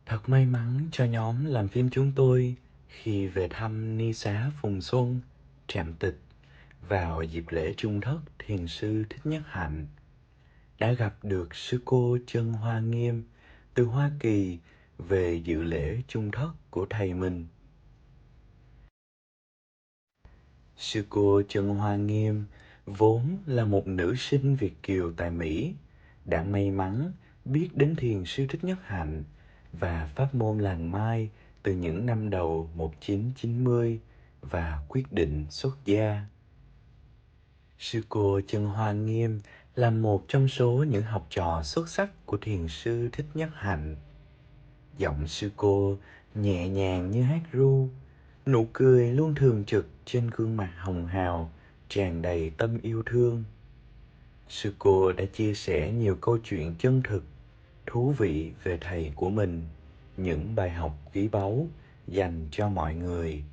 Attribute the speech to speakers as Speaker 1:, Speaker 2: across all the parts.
Speaker 1: Thật may mắn cho nhóm làm phim chúng tôi khi về thăm Ni Xá Phùng Xuân, Trạm Tịch vào dịp lễ Trung Thất Thiền sư Thích Nhất Hạnh, đã gặp được sư cô Chân Hoa Nghiêm từ Hoa Kỳ về dự lễ Trung Thất của thầy mình. Sư cô Chân Hoa Nghiêm vốn là một nữ sinh Việt kiều tại Mỹ, đã may mắn biết đến Thiền sư Thích Nhất Hạnh và pháp môn làng Mai từ những năm đầu 1990 và quyết định xuất gia. Sư cô Chân Hoa Nghiêm là một trong số những học trò xuất sắc của Thiền sư Thích Nhất Hạnh. Giọng sư cô nhẹ nhàng như hát ru, nụ cười luôn thường trực trên gương mặt hồng hào, tràn đầy tâm yêu thương. Sư cô đã chia sẻ nhiều câu chuyện chân thực, thú vị về thầy của mình, những bài học quý báu dành cho mọi người.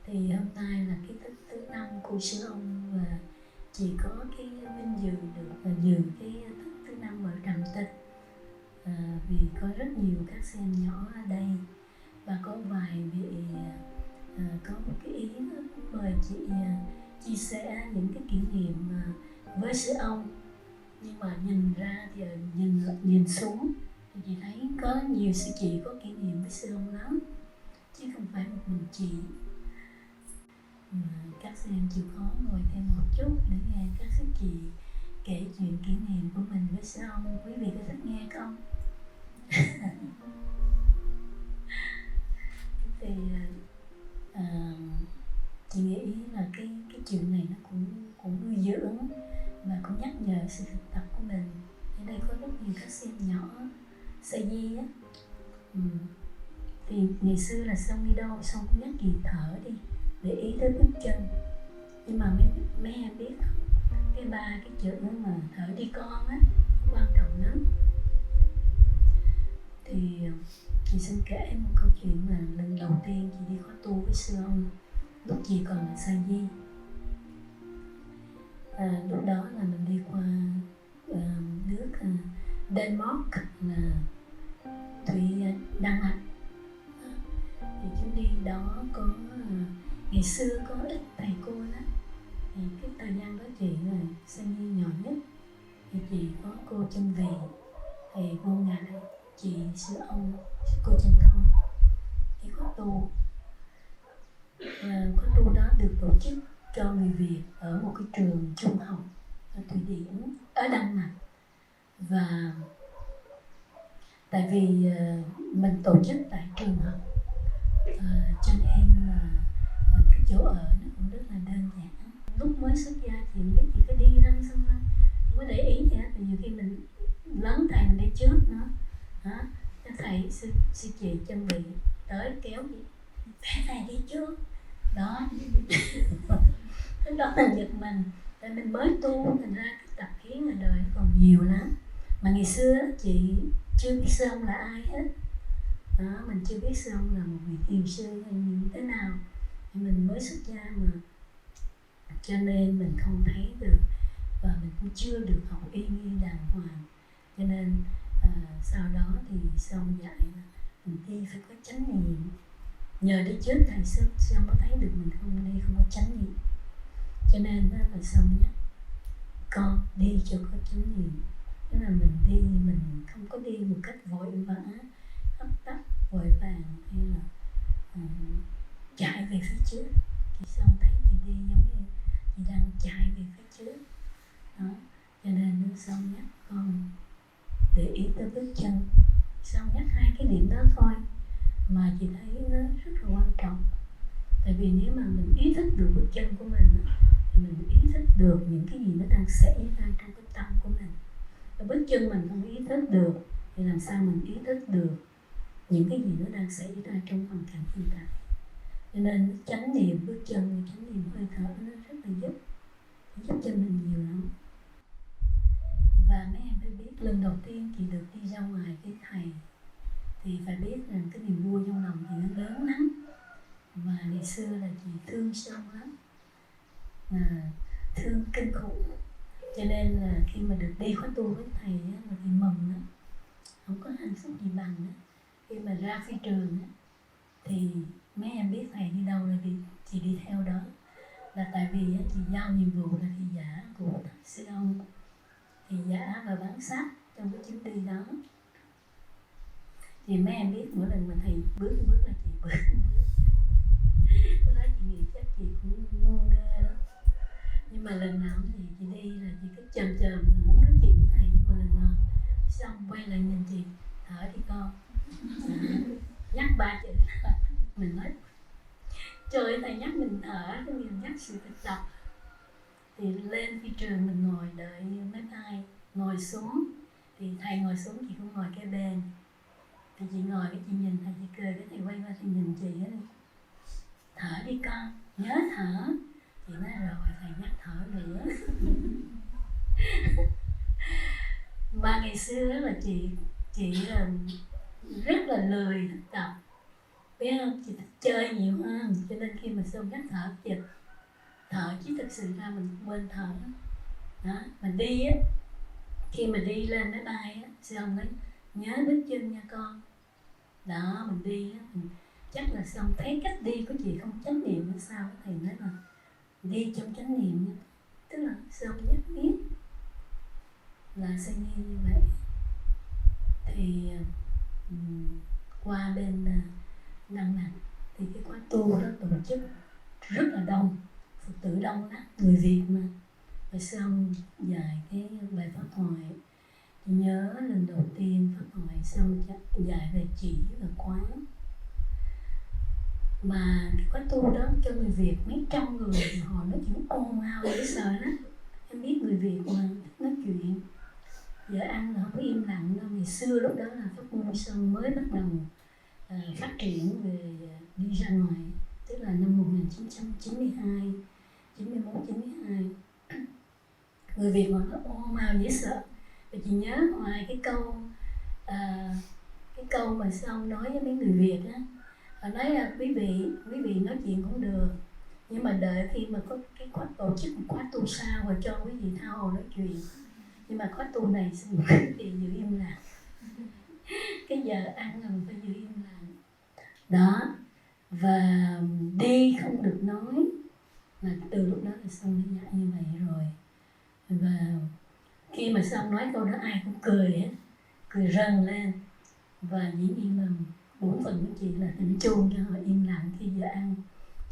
Speaker 2: Thì hôm nay là cái Tết thứ 5 của sư ông, và chị có cái vinh dự được dự cái Tết thứ 5 ở Trạm Tịch, vì có rất nhiều các sen nhỏ ở đây, và có vài vị có một cái ý mời chị chia sẻ những cái kỷ niệm với sư ông. Nhưng mà nhìn ra thì nhìn xuống thì chị thấy có nhiều sư chị có kỷ niệm với sư ông lắm, chứ không phải một mình chị. Các em chịu khó ngồi thêm một chút để nghe các sư chị kể chuyện kỷ niệm của mình với sư ông. Quý vị có thích nghe không? Thì chị nghĩ là cái chuyện này nó cũng nuôi dưỡng và cũng nhắc nhở sự thực tập của mình. Ở đây có rất nhiều các em nhỏ sa di á, thì ngày xưa là xong đi đâu xong cũng nhắc gì thở đi, để ý tới bước chân. Nhưng mà mấy em biết không, cái ba cái chữ mà thở đi con á quan trọng lắm. Thì chị xin kể một câu chuyện mà lần đầu tiên chị đi khóa tu với sư ông lúc chị còn là sa di. Lúc đó là mình đi qua nước Denmark là Thụy Đan Mạch. Thì chuyến đi đó có ngày xưa có ít thầy cô lắm, thì cái thời gian đó chị là sinh viên nhỏ nhất, thì chị có cô Chân Vì, thầy Vô Ngại, chị sư ông, cô Chân Thông thì khóa tu. Khóa tu đó được tổ chức cho người Việt ở một cái trường trung học ở Thụy Điển, ở Đan Mạch. Và tại vì mình tổ chức tại trường học, cho nên là cái chỗ ở nó cũng rất là đơn giản. Lúc mới xuất gia thì biết chị cứ đi lăng xung quanh, không có để ý gì hết. Nhiều khi mình lớn thầy mình đi trước nữa, cái thầy sư chị Chân Bị tới kéo chị, thầy đi trước đó. Lúc đó mình giật mình, tại mình mới tu, thành ra cái tập khí ngoài đời còn nhiều lắm. Mà ngày xưa chị chưa biết sư ông là ai hết đó, mình chưa biết sư ông là một vị thiền sư hay như thế nào, mình mới xuất gia mà, cho nên mình không thấy được, và mình cũng chưa được học y nghi đàng hoàng. Cho nên sau đó thì sư ông dạy là mình đi phải có chánh niệm. Nhờ đi trước thầy sư ông có thấy được mình không đi không có chánh niệm, cho nên đó là sư ông nhắc con đi cho có chánh niệm. Tức là mình đi, mình không có đi một cách vội vã, hấp tấp, vội vàng, hay là chạy về phía trước. Thì xong thấy chị đi giống như chị đang chạy về phía trước đó, cho nên nó xong nhắc con để ý tới bước chân. Xong nhắc hai cái điểm đó thôi mà chị thấy nó rất là quan trọng. Tại vì nếu mà mình ý thức được bước chân của mình thì mình ý thức được những cái gì nó đang xảy ra trong cái tâm của mình. Và bước chân mình không ý thức được thì làm sao mình ý thức được những cái gì nó đang xảy ra trong hoàn cảnh hiện tại. Cho nên chánh niệm bước chân, chánh niệm hơi thở nó rất là giúp cho mình nhiều lắm. Và mấy em phải biết lần đầu tiên chị được đi ra ngoài với thầy thì phải biết rằng cái niềm vui trong lòng chị nó lớn lắm. Và ngày xưa là chị thương sâu lắm, thương kinh khủng. Cho nên là khi mà được đi khóa tu với thầy á, mà chị mừng lắm, không có hạnh phúc gì bằng á. Khi mà ra phi trường á, thì mấy em biết thầy đi đâu là chị đi theo đó. Là tại vì á, chị giao nhiệm vụ là thị giả của thầy sư ông, thị giả và bán sách trong cái chuyến đi đó. Thì mấy em biết mỗi lần mà thầy bước là chị bước. Lúc đó chị nghĩ chắc chị cũng ngu ngơ lắm. Nhưng mà lần nào thì chị đi là chị cứ chờm là muốn nói chuyện với thầy. Nhưng mà lần nào xong quay lại nhìn chị, thở đi con, nhắc 3 chữ mình nói trời ơi, thầy nhắc mình thở, cái mình nhắc sự thực tập. Thì lên phi trường mình ngồi đợi máy bay, ngồi xuống thì thầy ngồi xuống, chị cũng ngồi kế bên. Thì chị ngồi cái chị nhìn thầy, chị cười, cái thầy quay qua thì nhìn chị ấy, thở đi con, nhớ thở. Chị nói rồi, thầy nhắc thở nữa. Mà ngày xưa là chị rất là lười thực tập, biết không? Chị thích chơi nhiều hơn, cho nên khi mà xong nhắc thở chị thở, chứ thực sự ra mình quên thở đó. Mình đi á, khi mà đi lên máy bay á, xong nói nhớ bước chân nha con. Đó, mình đi á, mình chắc là xong thấy cách đi của chị không chánh niệm hay sao, thầy nói là đi trong chánh niệm nha. Tức là xong nhất biết là sẽ như vậy. Thì qua bên Đan Mạch thì cái khóa tu đó tổ chức rất là đông, Phật tử đông lắm, người Việt mà. Rồi xong dạy cái bài pháp thoại, nhớ lần đầu tiên pháp thoại xong dạy về chỉ và quán. Mà cái khóa tu đó cho người Việt mấy trăm người, họ nói chuyện ồn ào dễ sợ lắm. Em biết người Việt mà nói chuyện, giờ ăn là không có im lặng đâu. Ngày xưa lúc đó là pháp môn xong mới bắt đầu phát triển về đi ra ngoài, tức là năm 1992, 91, 92. Người Việt mà nó ồn ào dễ sợ. Và chị nhớ ngoài cái câu mà xong nói với mấy người Việt á, họ nói là quý vị nói chuyện cũng được, nhưng mà đợi khi mà có cái khóa tổ chức một khóa tu sao rồi cho quý vị tha hồ nói chuyện. Nhưng mà khóa tu này xin quý vị giữ im lặng. Cái giờ ăn là mình phải giữ im lặng đó, và đi không được nói. Là từ lúc đó là xong mới dạy như vậy rồi. Và khi mà xong nói câu đó ai cũng cười hết, cười rần lên. Và dĩ nhiên là bổn phận của chị là thỉnh chuông cho họ im lặng khi giờ ăn.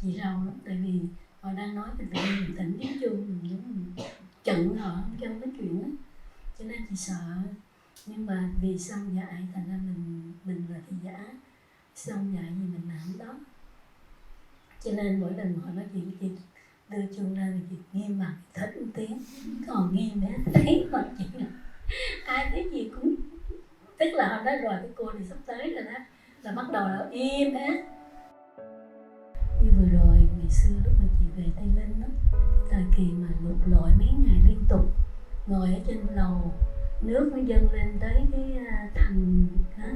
Speaker 2: Chị rầu lắm, tại vì họ đang nói thì tự nhiên mình thỉnh tiếng chuông, mình giống mình chận họ không cho nói chuyện á. Cho nên chị sợ. Nhưng mà vì xong dạy thành ra mình là thị giả, xong dạy thì mình làm đó. Cho nên mỗi lần họ nói chuyện với chị, đưa chuông ra thì chị nghiêm mặt thỉnh một tiếng, còn nghiêm nữa thấy mặt chị là ai thấy gì cũng, tức là họ nói rồi cái cô thì sắp tới rồi đó, là bắt đầu là im hết. Như vừa rồi ngày xưa lúc mà chị về Tây Linh đó, cái thời kỳ mà lụt lội mấy ngày liên tục, ngồi ở trên lầu, nước nó dâng lên tới cái thành đó,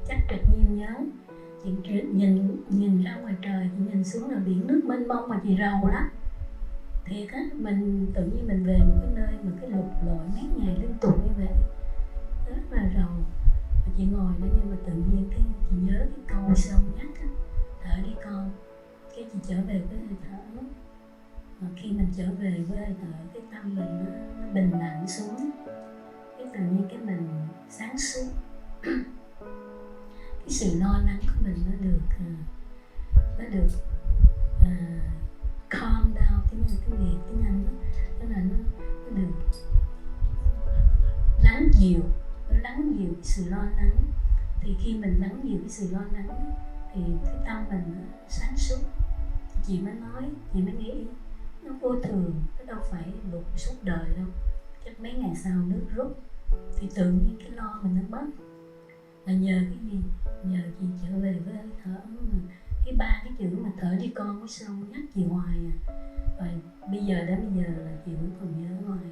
Speaker 2: chắc trật nhiên nhớ. Chị nhìn ra ngoài trời, chị nhìn xuống là biển nước mênh mông mà chị rầu lắm. Thiệt á, mình tự nhiên mình về một cái nơi mà cái lụt lội mấy ngày liên tục như vậy, rất là rầu. Và chị ngồi đó, nhưng mà tự nhiên cái chị nhớ cái câu xong nhắc á, thở đi con. Cái chị trở về với hơi thở. Và khi mình trở về với hơi thở, cái tâm mình nó bình lặng xuống. Cái tự nhiên cái mình sáng suốt. Cái sự lo lắng của mình nó được calm down, tiếng Anh đó. Tức là nó được lắng dịu, nó lắng dịu cái sự lo lắng. Thì khi mình lắng dịu cái sự lo lắng thì cái tâm mình nó sáng suốt. Thì chị mới nghĩ nó vô thường, nó đâu phải lụt suốt đời đâu, chắc mấy ngày sau nước rút thì tự nhiên cái lo mình nó mất. Là nhờ cái gì? Nhờ chị trở về với hơi thở mà cái 3 cái chữ mà thở đi con có xong nhắc chị hoài à. Và bây giờ đến bây giờ là chị vẫn còn nhớ hoài.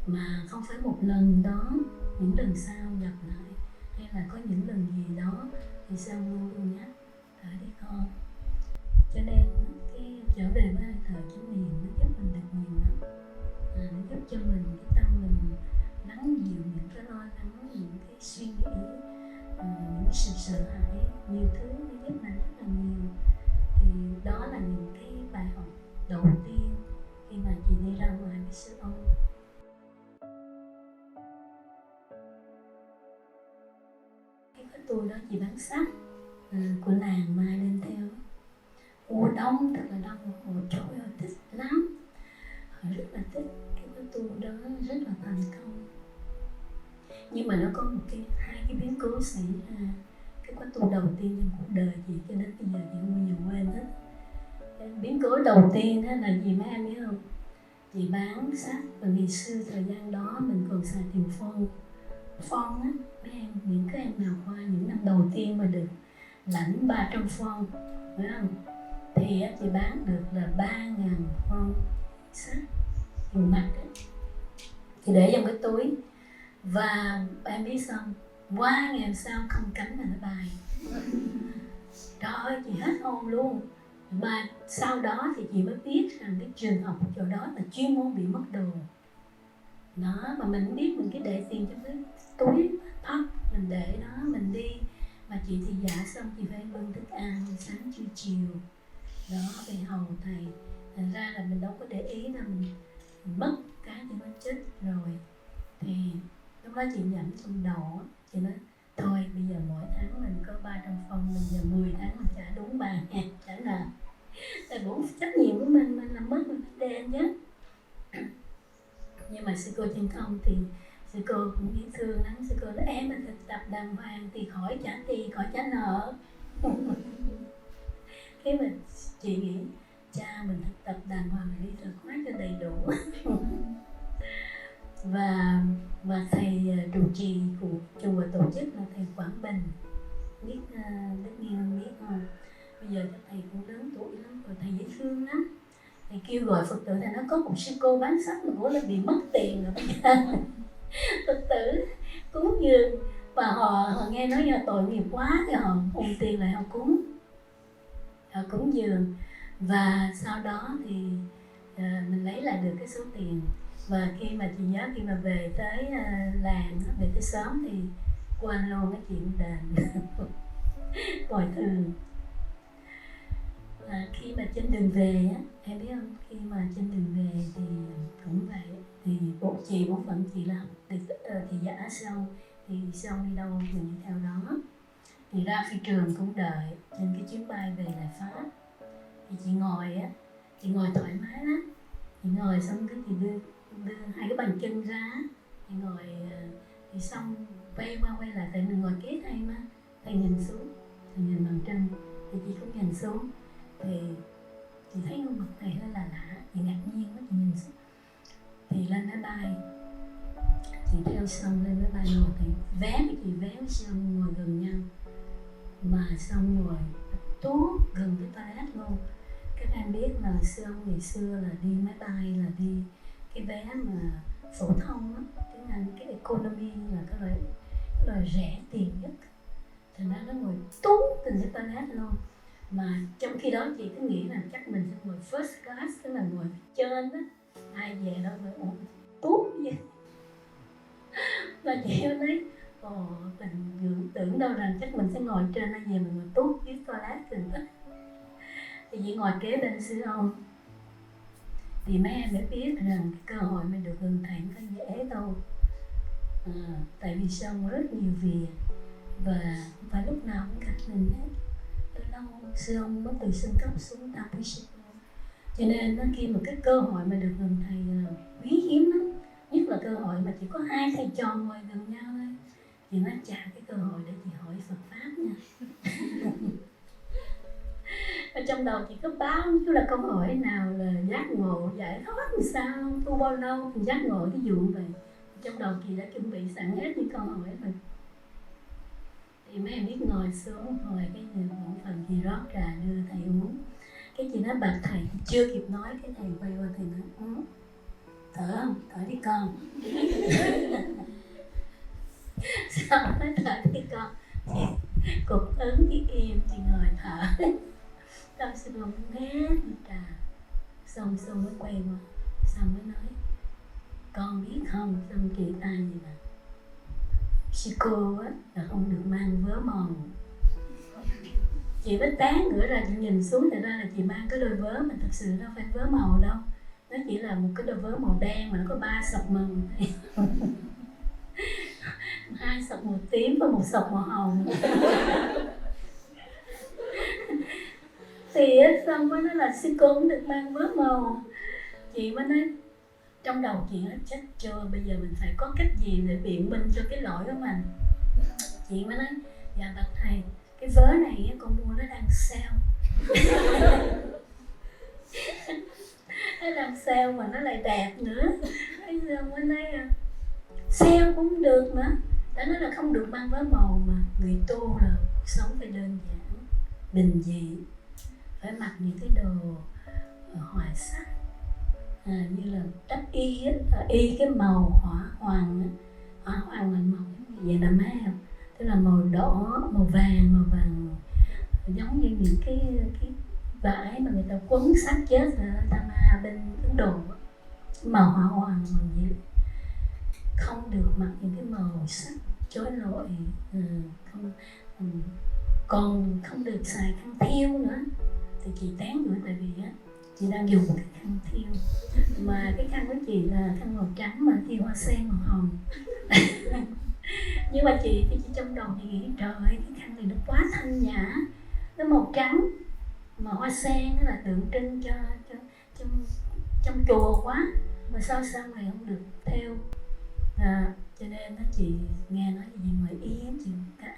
Speaker 2: mà không phải một lần đó, những lần sau gặp lại hay là có những lần gì đó thì sao luôn luôn nhắc thở đi con. Cho nên cái trở về với hơi thở chánh niệm nó giúp mình được nhiều lắm, nó giúp cho mình cái tâm mình lắng dịu những cái lo lắng, những cái suy nghĩ, những cái sự sợ hãi, nhiều thứ nó giúp mình rất là nhiều. Thì đó là những cái bài học đầu tiên khi mà chị đi ra ngoài với sư ông. Cái khóa tu đó chị bán sách của làng mai đem theo. Đông, thật là đông, trời ơi thích lắm, họ rất là thích cái khóa tu đó, rất là thành công. Nhưng mà nó có một hai cái biến cố xảy ra. Cái khóa tu đầu tiên trong cuộc đời chị cho đến bây giờ chị không bao giờ quên hết. Cái biến cố đầu tiên đó là gì mấy em biết không? Chị bán sách và ngày xưa thời gian đó mình còn xài tiền phong á, mấy em, những cái em nào qua những năm đầu tiên mà được lãnh 300 phong, phải không? Thì chị bán được là 3.000 phong sách tiền mặt ấy. Chị để trong cái túi và em biết sao, qua ngày hôm sau không cánh là nó bay. Trời ơi, chị hết hồn luôn. Mà sau đó thì chị mới biết rằng cái trường học chỗ đó là chuyên môn bị mất đồ đó, mà mình biết mình cứ để tiền trong cái túi thấp, mình để đó mình đi. Mà chị thì dạ xong chị phải bưng thức ăn sáng trưa chiều đó về hầu thầy, thành ra là mình đâu có để ý là mình mất cái thì nó chết rồi. Thì lúc đó chị nhẩm trong đầu, chị nói thôi bây giờ mỗi tháng mình có 300 phong, mình giờ 10 tháng mình trả đúng 3.000 chẳng hạn. Tại cũng trách nhiệm của mình làm mất mình phải đền chứ. Nhưng mà sư cô Chân Không thì sư cô cũng biết thương lắm. Sư cô nói em mình thực tập đàng hoàng thì khỏi trả tiền, khỏi trả nợ. Cái mình chị nghĩ cha mình thực tập đàng hoàng đi thật quá cho đầy đủ. và thầy trụ trì của chùa tổ chức là thầy Quảng Bình, biết Đức Nghiên biết không? Bây giờ thầy cũng lớn tuổi lắm rồi, thầy dễ thương lắm. Thầy kêu gọi Phật tử, thầy nói có một sư cô bán sách mà cổ là bị mất tiền rồi. Phật tử cúng dường và họ nghe nói do tội nghiệp quá thì họ ôm tiền lại họ cúng dường. Và sau đó thì mình lấy lại được cái số tiền. Và khi mà chị nhớ khi mà về tới làng, về tới xóm thì quên luôn cái chuyện đền bồi thường. Khi mà trên đường về á, em biết không, khi mà trên đường về thì cũng vậy, thì bộ phận chị là thì giả xong thì xong đi đâu mình đi theo đó. Thì ra phi trường cũng đợi trên cái chuyến bay về lại Pháp. Thì chị ngồi thoải mái lắm. Chị ngồi xong cái chị đưa hai cái bàn chân ra, chị ngồi thì xong quay qua quay lại, tại mình ngồi kế thầy mà, thầy nhìn xuống, thầy nhìn bàn chân thì chị cũng nhìn xuống. Thì chị thấy gương mặt thầy hơi là lạ, chị ngạc nhiên quá, chị nhìn xuống thì lên máy bay. Chị theo xong lên máy bay ngồi, thầy vé với chị vé xong ngồi gần nhau, mà xong ngồi tuốt gần cái toilet luôn. Các em biết là xưa ngày xưa là đi máy bay là đi cái vé mà phổ thông á, cái economy là cái loại rẻ tiền nhất, thành ra nó ngồi tuốt từng cái toilet luôn. Mà trong khi đó chị cứ nghĩ là chắc mình sẽ ngồi first class, tức là ngồi trên á, ai về đâu mà tuốt vậy. Và chị nói mình tưởng đâu rằng chắc mình sẽ ngồi trên, ai về mình ngồi tuốt dưới toilet từng tất. Thì chị ngồi kế bên sư ông. Thì mấy em mới biết rằng cái cơ hội mình được gần thầy không dễ đâu. Tại vì sư ông rất nhiều việc và không phải lúc nào cũng gặp mình hết. Lâu sư ông mới từ sân cấp xuống tam quý sư. Cho nên khi mà cái cơ hội mà được gần thầy là quý hiếm lắm. Nhất là cơ hội mà chỉ có hai thầy trò ngồi gần nhau thôi. Chị nói chà, cái cơ hội để chị hỏi Phật Pháp nha. Ở trong đầu chị có bao nhiêu là câu hỏi, nào là giác ngộ, giải thoát làm sao, tu bao lâu thì giác ngộ, ví dụ vậy. Trong đầu chị đã chuẩn bị sẵn hết những câu hỏi rồi. Thì mấy em biết ngồi xuống rồi cái một phần chị rót trà đưa thầy uống. Cái chị nói bạch thầy, chưa kịp nói cái thầy quay qua thầy nói thở không? Thở đi con. Xong nói thở đi con. Chị cục ứng cái im, chị ngồi thở. Tao sư cô hết trà. Xong mới quay qua, xong mới nói con biết không, xong chị tay gì nè, sư cô á là không được mang vớ màu. Chị mới tán nữa ra, chị nhìn xuống thì ra là chị mang cái đôi vớ mà thật sự đâu phải vớ màu đâu, nó chỉ là một cái đôi vớ màu đen mà nó có 3 sọc màu. 2 sọc màu tím và 1 sọc màu hồng. Thì xong mới nói là sư cô không được mang vớ màu. Chị mới nói, trong đầu chị nói chết chưa, bây giờ mình phải có cách gì để biện minh cho cái lỗi của mình. Chị mới nói, dạ bạch thầy, cái vớ này con mua nó đang sale. Nó đang sale mà nó lại đẹp nữa. Thế xong mới nói sale cũng được nữa. Đã nói là không được mang vớ màu, mà người tu là cuộc sống phải đơn giản, bình dị, phải mặc những cái đồ họa sắc, như là đắp y y cái màu hỏa hoàng là màu vậy là mấy không, tức là màu đỏ, màu vàng, giống như những cái vải mà người ta quấn xác chết rồi ta ma bên Ấn Độ, màu hỏa hoàng màu gì. Không được mặc những cái màu sắc chói lọi, còn không được xài khăn thiêu nữa. Thì chị tán nữa, tại vì chị đang dùng cái khăn thiêu, mà cái khăn của chị là khăn màu trắng mà thiêu hoa sen màu hồng. Nhưng mà chị trong đầu chị nghĩ trời ơi, cái khăn này nó quá thanh nhã, nó màu trắng mà hoa sen nó là tượng trưng cho trong chùa quá, mà sao này không được theo. Cho nên chị nghe nói gì ngoài ý chị cãi,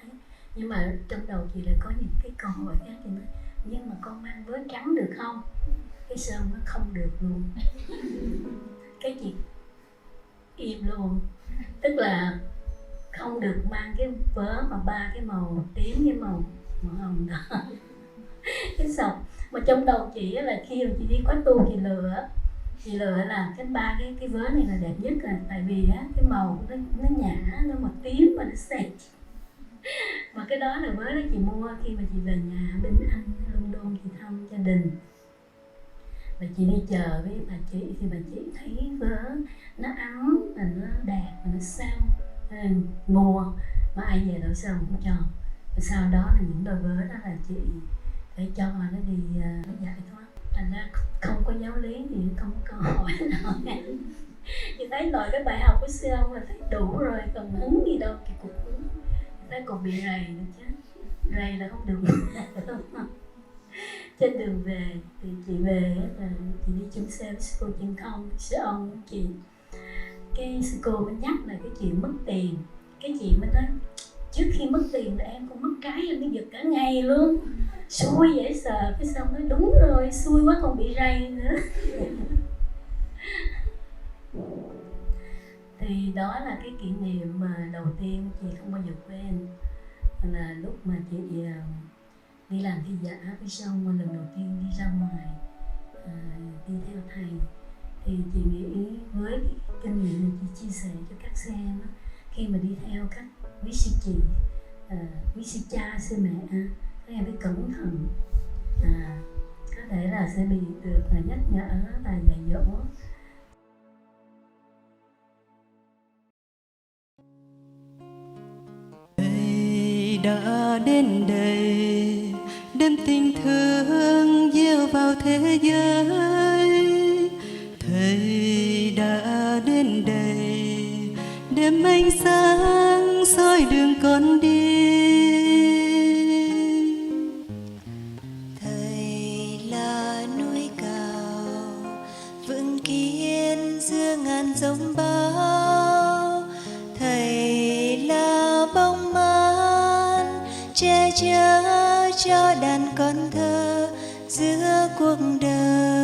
Speaker 2: nhưng mà trong đầu chị lại có những cái câu hỏi khác. Chị nói nhưng mà con mang vớ trắng được không? Cái sao nó không được luôn. Cái chị im luôn, tức là không được mang cái vớ mà 3 cái màu tím với màu hồng đó. Cái xong mà trong đầu chị là khi mà chị đi khóa tu chị lựa là cái 3 cái vớ này là đẹp nhất, là tại vì cái màu nó nhã, nó màu tím và nó xẹt. Mà cái đó là vớ đó chị mua khi mà chị về nhà bên Anh, London, chị thăm gia đình. Và chị đi chờ với bà chị thì bà chị thấy vớ nó ấm và nó đẹp và nó sao mua, mà ai về đổi sao không cho. Và sau đó là những đôi vớ đó là chị phải cho nó đi nó giải thoát. Thành ra không có giáo lý thì không có câu hỏi nào. Chị thấy loại cái bài học của sư ông là thấy đủ rồi, còn hứng gì đâu. Cái cục hứng thấy còn bị rầy nữa chứ, rầy là không được. Trên đường về thì chị về là chị đi chung xe với sư cô Chân Không, sư ông chị. Cái sư cô mới nhắc là cái chuyện mất tiền. Cái chị mới nói trước khi mất tiền là em cũng mất cái, em mới giật cả ngày luôn, xui dễ sợ. Cái xong nói đúng rồi, xui quá còn bị rầy nữa. Thì đó là cái kỷ niệm mà đầu tiên chị không bao giờ quên, là lúc mà chị đi làm thi giả với xong lần đầu tiên đi ra ngoài đi theo thầy. Thì chị nghĩ với cái kinh nghiệm mà chị chia sẻ cho các sư em á, khi mà đi theo các quý sư chị, quý sư cha, sư mẹ, các em phải cẩn thận, có thể là sẽ bị được nhắc nhở và dạy dỗ.
Speaker 3: Thầy đã đến đây đem tình thương gieo vào thế giới. Thầy đã đến đây đem ánh sáng soi đường con đi. Thầy là núi cao vững kiên giữa ngàn giông bão. Thầy là bóng mát che chở cho đàn con thơ giữa cuộc đời.